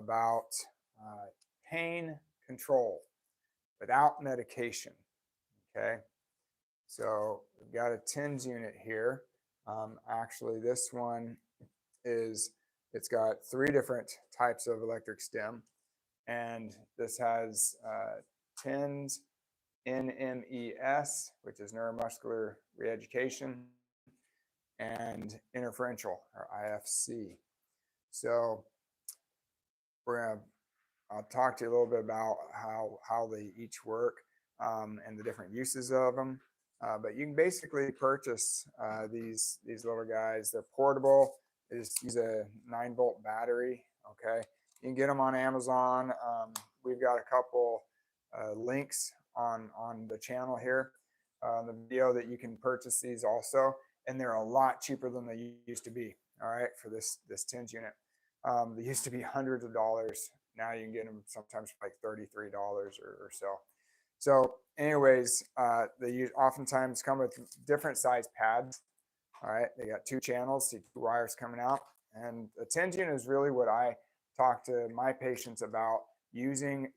about pain control without medication. Okay, so we've got a TENS unit here. Actually, this one it's got 3 different types of electric stim, and this has TENS NMES, which is neuromuscular reeducation, and interferential, or IFC. So I'll talk to you a little bit about how they each work and the different uses of them. But you can basically purchase these little guys. They're portable. They just use a 9-volt battery. Okay, you can get them on Amazon. We've got a couple links on the channel here, the video, that you can purchase these also, and they're a lot cheaper than they used to be. All right, for this TENS unit, they used to be hundreds of dollars. Now you can get them sometimes for like $33 or so. So anyways, they oftentimes come with different size pads. All right, they got 2 channels, 2 wires coming out, and the TENS unit is really what I talk to my patients about using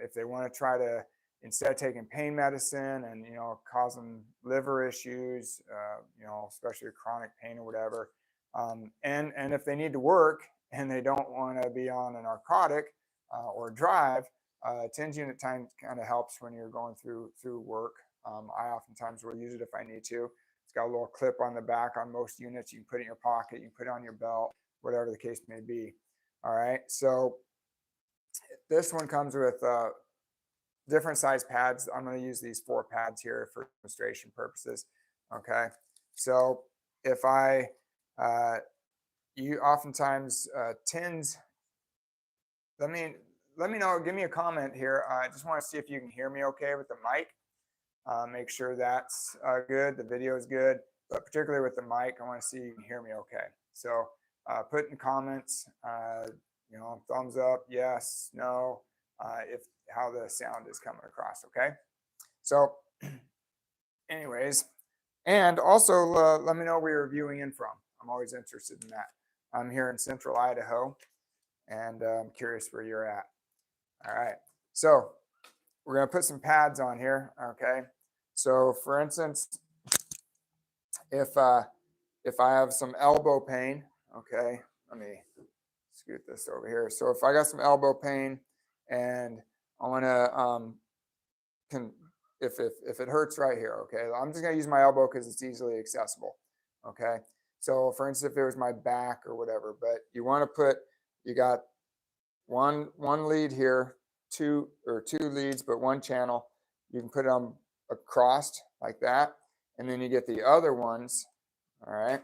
if they want to try to, instead of taking pain medicine and causing liver issues, especially chronic pain or whatever, and if they need to work and they don't want to be on a narcotic or drive, TENS unit time kind of helps when you're going through work. I oftentimes will use it if I need to. It's got a little clip on the back on most units. You can put it in your pocket, you can put it on your belt, whatever the case may be. All right, so this one comes with different size pads. I'm going to use these 4 pads here for demonstration purposes. Okay, so if you oftentimes TENS, let me know, give me a comment here. I just want to see if you can hear me okay with the mic. Make sure that's good, the video is good, but particularly with the mic, I want to see you can hear me okay. So put in comments, thumbs up, yes, no, if how the sound is coming across. Okay, so anyways, and also let me know where you're viewing in from. I'm always interested in that. I'm here in Central Idaho, and I'm curious where you're at. All right, so we're going to put some pads on here. Okay, so for instance, if I have some elbow pain, okay, let me scoot this over here. So if I got some elbow pain and I want to if it hurts right here, okay, I'm just going to use my elbow because it's easily accessible. Okay, so for instance, if it was my back or whatever, but you want to you got one lead here, two leads, but 1 channel. You can put it on across like that, and then you get the other ones. All right,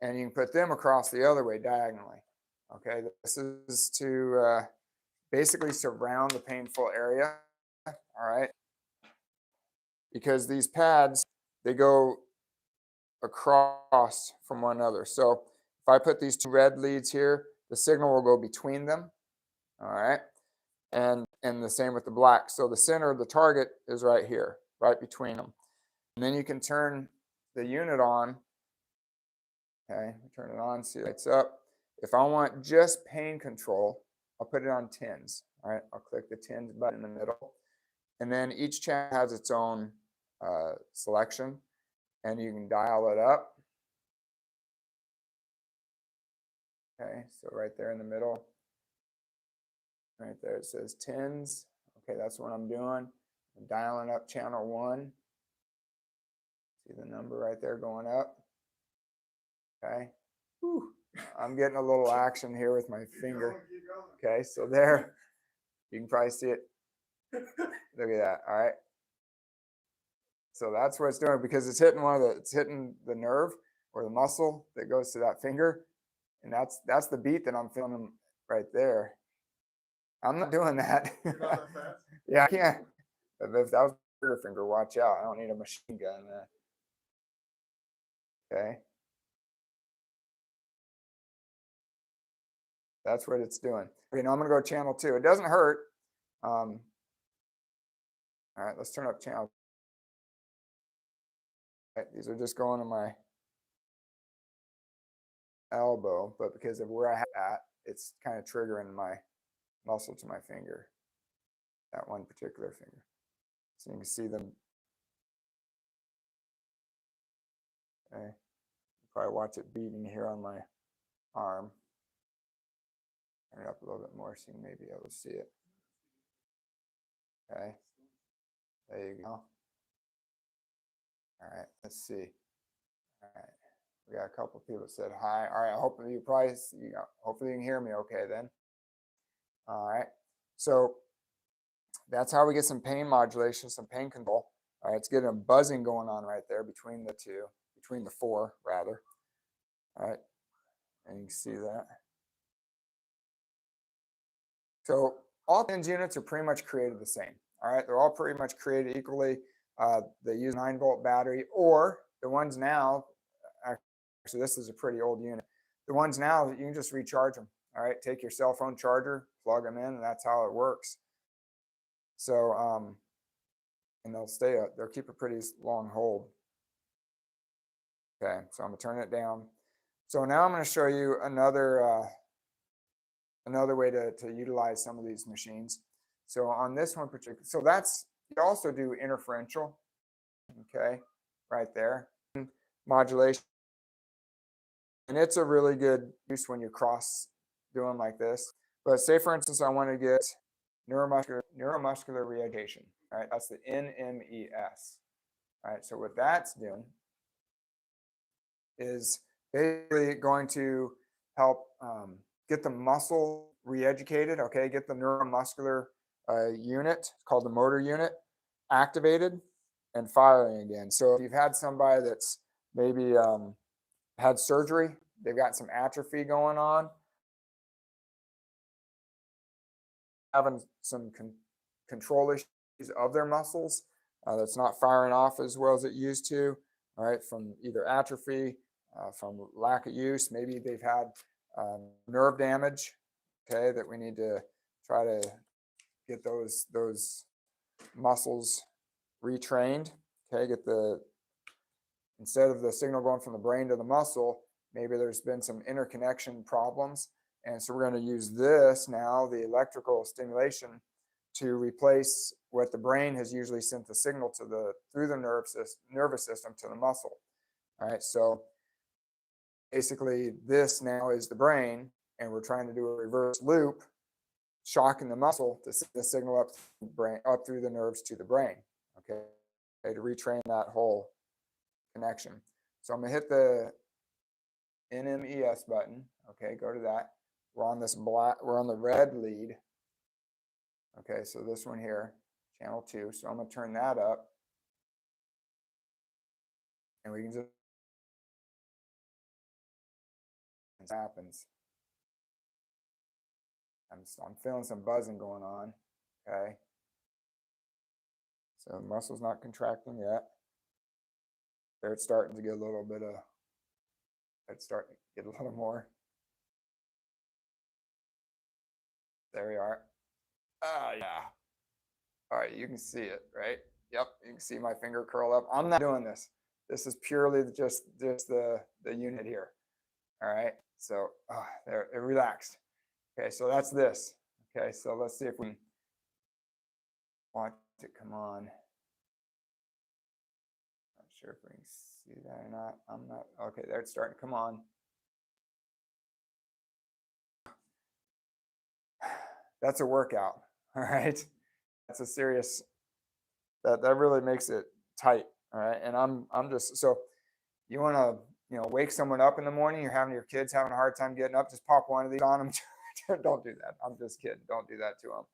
and you can put them across the other way diagonally. Okay, this is to basically surround the painful area. All right, because these pads, they go across from one another. So if I put these 2 red leads here, the signal will go between them. All right, and the same with the black. So the center of the target is right here, right between them. And then you can turn the unit on. Okay, turn it on, see it lights up. If I want just pain control, I'll put it on TENS. All right, I'll click the TENS button in the middle, and then each channel has its own selection, and you can dial it up. Okay, so right there in the middle, right there it says TENS. Okay, that's what I'm doing. I'm dialing up channel 1. See the number right there going up. Okay. Whew. I'm getting a little action here with my finger. Okay, so there, you can probably see it. Look at that. All right. So that's what it's doing, because it's hitting it's hitting the nerve or the muscle that goes to that finger, and that's the beat that I'm feeling right there. I'm not doing that. Yeah, I can't. If that was your finger, watch out. I don't need a machine gun. Okay. That's what it's doing. Okay, now I'm going to go channel 2. It doesn't hurt. All right, let's turn up channel. Right, these are just going to my elbow, but because of where I have at, it's kind of triggering my muscle to my finger, that one particular finger. So you can see them. Okay. Probably watch it beating here on my arm. Turn it up a little bit more so you may be able to see it. Okay. There you go. All right, let's see. All right. We got a couple people that said hi. All right, I hope you probably, hopefully you can hear me okay then. All right. So that's how we get some pain modulation, some pain control. All right, it's getting a buzzing going on right there between the two, between the four rather. All right, and you can see that. So all TENS units are pretty much created the same. All right, they're all pretty much created equally. They use 9-volt battery, or the ones now, actually this is a pretty old unit. The ones now, you can just recharge them. All right, take your cell phone charger, plug them in, and that's how it works. So, and they'll keep a pretty long hold. Okay, so I'm gonna turn it down. So now I'm gonna show you another way to utilize some of these machines. So on this one particular, so that's, you also do interferential, okay, right there, modulation. And it's a really good use when you're cross doing like this. But say for instance, I want to get neuromuscular reeducation. All right, that's the NMES. All right, so what that's doing is basically going to help get the muscle re-educated, okay, get the neuromuscular unit, called the motor unit, activated and firing again. So if you've had somebody that's maybe had surgery, they've got some atrophy going on, having some control issues of their muscles that's not firing off as well as it used to, all right, from either atrophy, from lack of use, maybe they've had nerve damage, okay, that we need to try to get those muscles retrained, okay, instead of the signal going from the brain to the muscle, maybe there's been some interconnection problems. And so we're going to use this now, the electrical stimulation, to replace what the brain has usually sent the signal to through the nervous system to the muscle. All right, so basically this now is the brain, and we're trying to do a reverse loop, shocking the muscle to send the signal up through the nerves to the brain, okay, to retrain that whole connection. So I'm gonna hit the NMES button, okay, go to that. We're on the red lead. Okay, so this one here, channel 2. So I'm gonna turn that up. And we can just, it happens. I'm feeling some buzzing going on, okay? So the muscle's not contracting yet. There it's starting to get a little bit of, it's starting to get a little more. There we are. Ah, yeah. All right, you can see it, right? Yep, you can see my finger curl up. I'm not doing this. This is purely just the unit here. All right, so there, it relaxed. Okay, so that's this. Okay, so let's see if we can watch it come on. Not sure if we can see that or not. I'm not, okay, there it's starting to come on. That's a workout, all right? That's a serious, that really makes it tight, all right? And I'm just, so you want to, wake someone up in the morning, you're having your kids having a hard time getting up, just pop one of these on them. Don't do that. I'm just kidding. Don't do that to them.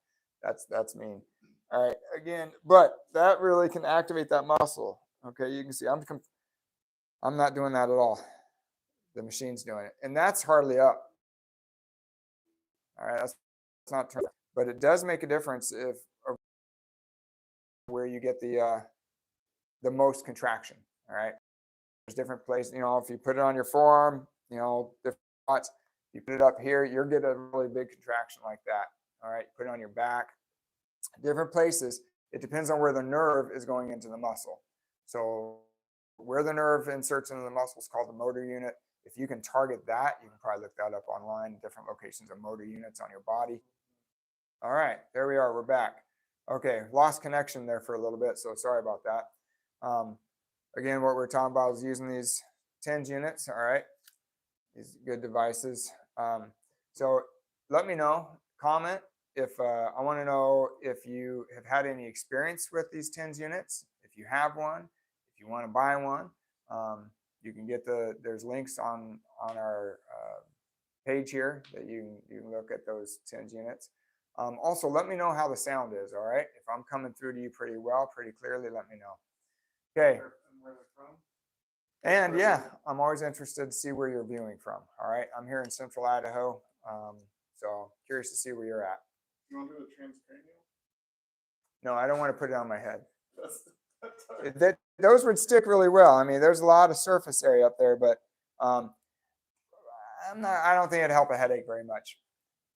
That's mean. All right, again, but that really can activate that muscle. Okay, you can see I'm not doing that at all. The machine's doing it, and that's hardly up. All right, that's not turning, but it does make a difference if where you get the most contraction. All right, there's different places. If you put it on your forearm, different spots. You put it up here, you're getting a really big contraction like that. All right, put it on your back. Different places. It depends on where the nerve is going into the muscle. So where the nerve inserts into the muscle is called the motor unit. If you can target that, you can probably look that up online, different locations of motor units on your body. All right, there we are. We're back. Okay, lost connection there for a little bit, so sorry about that. Again, what we're talking about is using these TENS units. All right, these good devices. So let me know, comment if I want to know if you have had any experience with these TENS units. If you have one, if you want to buy one, you can get there's links on our page here that you can look at those TENS units. Also, let me know how the sound is. All right, if I'm coming through to you pretty well, pretty clearly, let me know. Okay. And yeah, I'm always interested to see where you're viewing from. All right, I'm here in Central Idaho, so curious to see where you're at. You want to do a transcranial? No, I don't want to put it on my head. Those would stick really well. I mean, there's a lot of surface area up there, but I don't think it'd help a headache very much.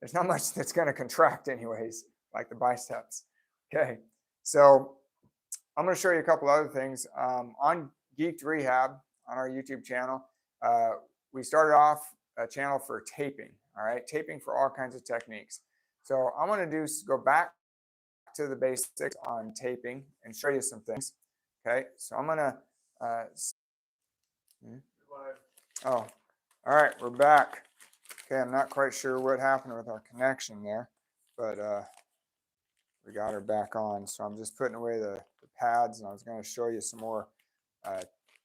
There's not much that's going to contract anyways, like the biceps. Okay, so I'm going to show you a couple other things. On Geeked Rehab, on our YouTube channel, we started off a channel for taping, all right? Taping for all kinds of techniques. So I want to do is go back to the basics on taping and show you some things. Okay, so I'm going to, oh, all right, we're back. Okay, I'm not quite sure what happened with our connection there, but we got her back on. So I'm just putting away the pads, and I was going to show you some more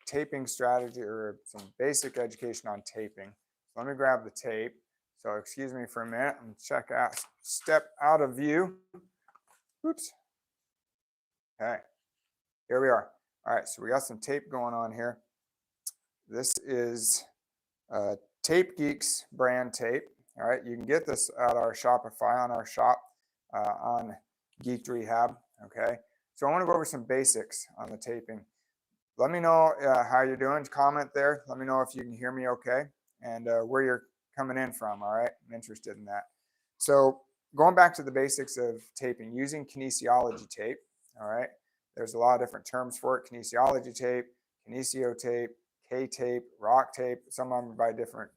taping strategy or some basic education on taping. So let me grab the tape. So excuse me for a minute. I'm check out, step out of view. Oops. Okay, here we are. All right, so we got some tape going on here. This is Tape Geeks brand tape. All right, you can get this at our Shopify on our shop on Geeked Rehab. Okay, so I want to go over some basics on the taping. Let me know how you're doing. Comment there. Let me know if you can hear me okay and where you're coming in from. All right, I'm interested in that. So going back to the basics of taping, using kinesiology tape. All right, there's a lot of different terms for it. Kinesiology tape, Kinesio Tape, K-tape, Rock Tape. Some of them by different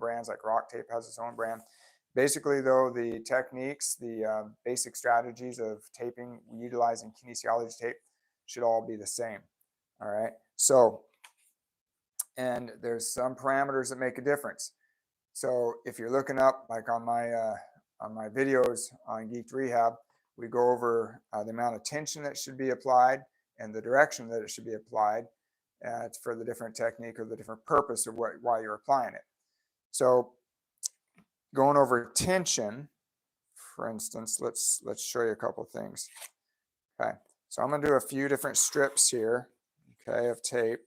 brands. Like Rock Tape has its own brand. Basically, though, the techniques, the basic strategies of taping utilizing kinesiology tape should all be the same. All right. So, and there's some parameters that make a difference. So if you're looking up, like on my videos on Geeked Rehab, we go over the amount of tension that should be applied and the direction that it should be applied for the different technique or the different purpose of why you're applying it. So going over tension, for instance, let's show you a couple things. Okay, so I'm going to do a few different strips here, okay, of tape.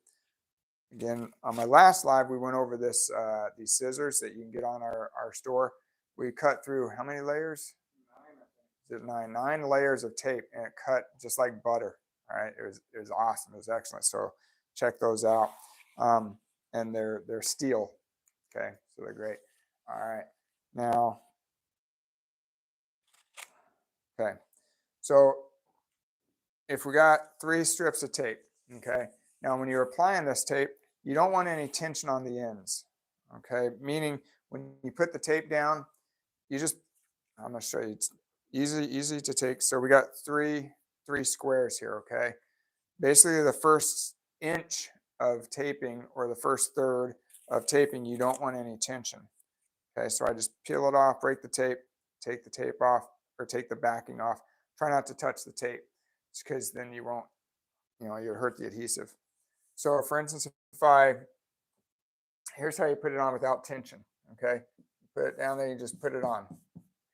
Again, on my last live, we went over this these scissors that you can get on our store. We cut through how many layers? 9 layers of tape, and it cut just like butter. All right, it was awesome. It was excellent. So check those out. And they're steel. Okay, so they're great. All right, now, okay, so if we got 3 strips of tape, okay, now when you're applying this tape, you don't want any tension on the ends, okay, meaning when you put the tape down, you just, I'm going to show you, it's easy to take. So we got three squares here, okay. Basically the first inch of taping or the first third of taping, you don't want any tension. Okay, so I just peel it off, break the tape, take the tape off, or take the backing off. Try not to touch the tape, because then you won't, you'll hurt the adhesive. So for instance, here's how you put it on without tension, okay? Put it down there, you just put it on,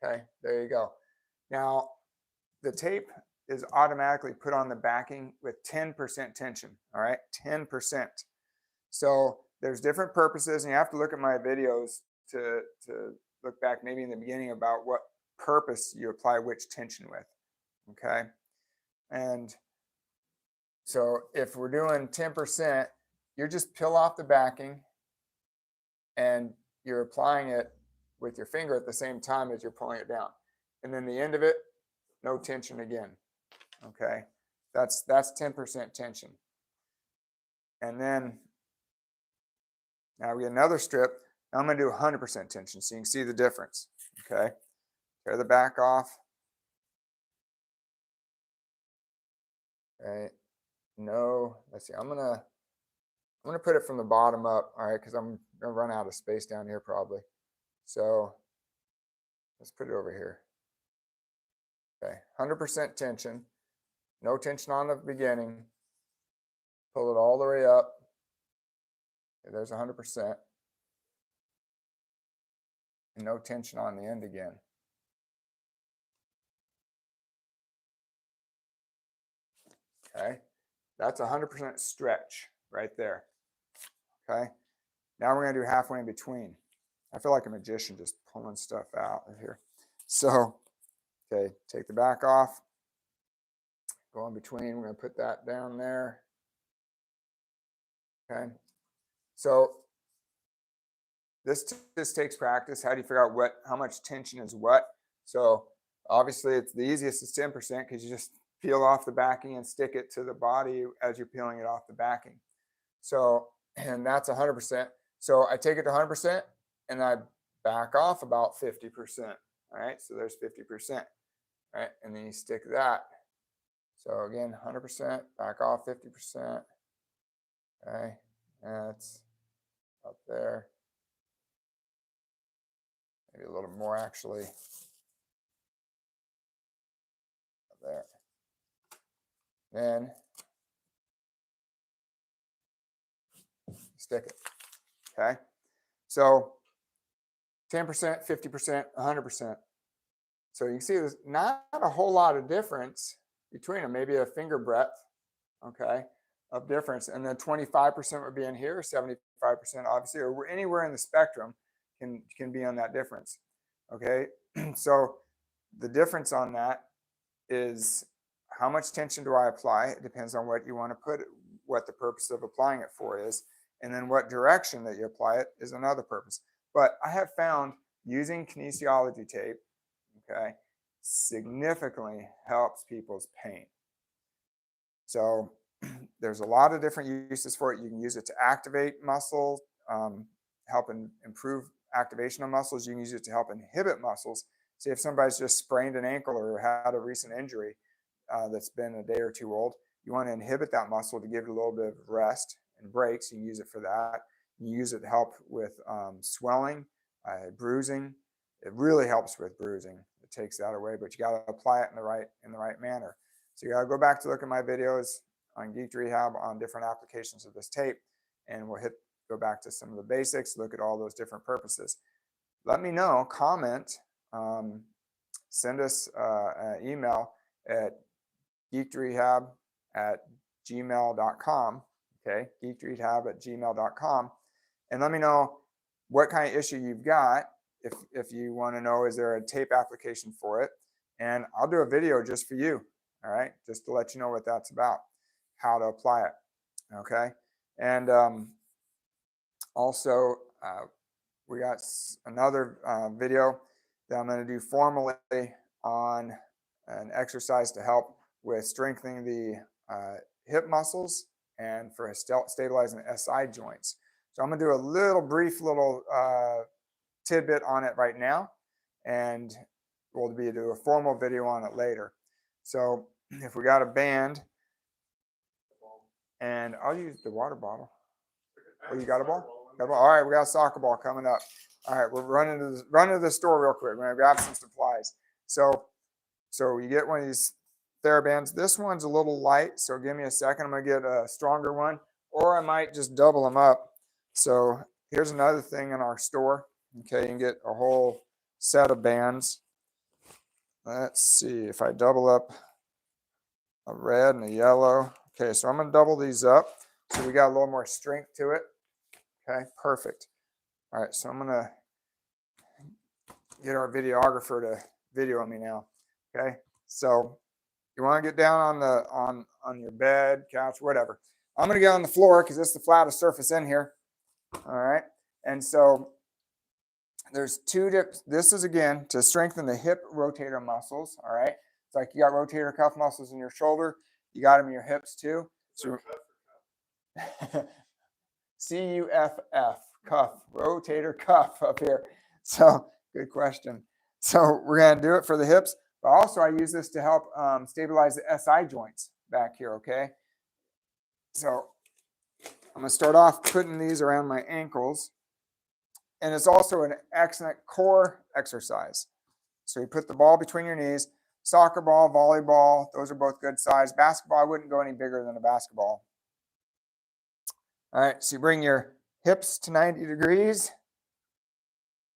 okay? There you go. Now, the tape is automatically put on the backing with 10% tension, all right? 10%. So there's different purposes, and you have to look at my videos to look back maybe in the beginning about what purpose you apply which tension with, okay? And so if we're doing 10%, you just peel off the backing and you're applying it with your finger at the same time as you're pulling it down. And then the end of it, no tension again, okay? That's 10% tension. And then now we get another strip. Now I'm going to do 100% tension so you can see the difference, okay? Tear the back off, Okay. No, let's see. I'm gonna put it from the bottom up, all right, because I'm gonna run out of space down here probably. So let's put it over here. Okay, 100% tension. No tension on the beginning. Pull it all the way up. Okay, there's 100%. And no tension on the end again. Okay, that's 100% stretch right there. Okay, now we're going to do halfway in between. I feel like a magician just pulling stuff out of here. So, okay, take the back off. Go in between. We're going to put that down there. Okay, so this just takes practice. How do you figure out how much tension is what? So obviously, it's the easiest is 10% because you just peel off the backing and stick it to the body as you're peeling it off the backing. So, and that's 100%. So I take it to 100% and I back off about 50%. All right, so there's 50%. All right, and then you stick that. So again, 100%, back off 50%. Okay, that's up there. Maybe a little more actually. Up there. Then stick it. Okay, so 10%, 50%, 100%. So you can see there's not a whole lot of difference between them, maybe a finger breadth, okay, of difference. And then 25% would be in here, 75% obviously, or anywhere in the spectrum can be on that difference, okay? So the difference on that is how much tension do I apply? It depends on what you want to put, what the purpose of applying it for is. And then what direction that you apply it is another purpose. But I have found using kinesiology tape, okay, significantly helps people's pain. So there's a lot of different uses for it. You can use it to activate muscles, help improve activation of muscles. You can use it to help inhibit muscles. See if somebody's just sprained an ankle or had a recent injury that's been a day or two old, you want to inhibit that muscle to give it a little bit of rest and breaks. You can use it for that. You use it to help with swelling, bruising. It really helps with bruising. It takes that away, but you got to apply it in the right manner. So you got to go back to look at my videos on Geek Rehab on different applications of this tape, and we'll go back to some of the basics, look at all those different purposes. Let me know, comment, send us an email at geekedrehab@gmail.com. Okay, geekedrehab@gmail.com, and let me know what kind of issue you've got. If you want to know, is there a tape application for it? And I'll do a video just for you. All right, just to let you know what that's about, how to apply it. Okay, and also we got another video that I'm going to do formally on an exercise to help with strengthening the hip muscles and for stabilizing the SI joints. So I'm going to do a brief little tidbit on it right now, and we'll do a formal video on it later. So if we got a band, and I'll use the water bottle. Oh, you got a ball? All right, we got a soccer ball coming up. All right, we're running to the store real quick. We're gonna grab some supplies. So you get one of these TheraBands. This one's a little light, so give me a second. I'm gonna get a stronger one, or I might just double them up. So here's another thing in our store. Okay, you can get a whole set of bands. Let's see if I double up a red and a yellow. Okay, so I'm gonna double these up so we got a little more strength to it. Okay, perfect. All right, so I'm gonna get our videographer to video me now. Okay, so you want to get down on your bed, couch, whatever. I'm gonna get on the floor because it's the flattest surface in here. All right, and so there's two dips. This is again to strengthen the hip rotator muscles. All right, it's like you got rotator cuff muscles in your shoulder. You got them in your hips too. So CUFF, cuff, rotator cuff up here. So good question. So we're going to do it for the hips, but also I use this to help stabilize the SI joints. back here, okay? So I'm going to start off putting these around my ankles. And it's also an excellent core exercise. So you put the ball between your knees. Soccer ball, volleyball, those are both good size. Basketball, I wouldn't go any bigger than a basketball. All right, so you bring your hips to 90 degrees.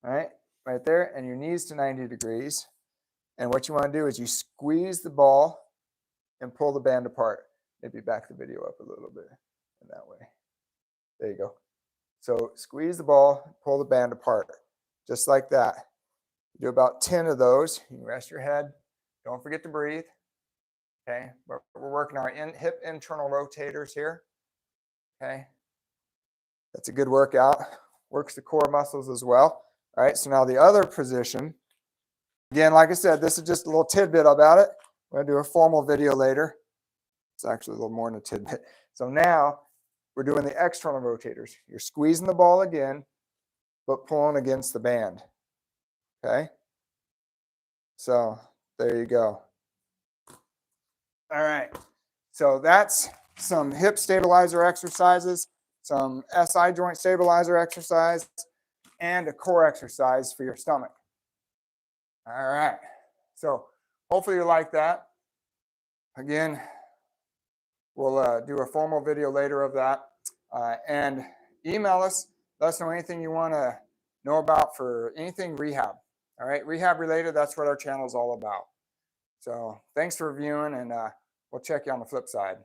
All right, right there, and your knees to 90 degrees. And what you want to do is you squeeze the ball and pull the band apart. Maybe back the video up a little bit in that way. There you go. So squeeze the ball, pull the band apart, just like that. You do about 10 of those. You rest your head. Don't forget to breathe. Okay, we're working our hip internal rotators here. Okay, that's a good workout. Works the core muscles as well. All right, so now the other position. Again, like I said, this is just a little tidbit about it. We're going to do a formal video later. It's actually a little more than a tidbit. So now we're doing the external rotators. You're squeezing the ball again, but pulling against the band. Okay, so there you go. All right, so that's some hip stabilizer exercises, some SI joint stabilizer exercise, and a core exercise for your stomach. All right, so hopefully you like that. Again, we'll do a formal video later of that. And email us, let us know anything you want to know about for anything rehab. All right, rehab related, that's what our channel is all about. So thanks for viewing, and we'll check you on the flip side.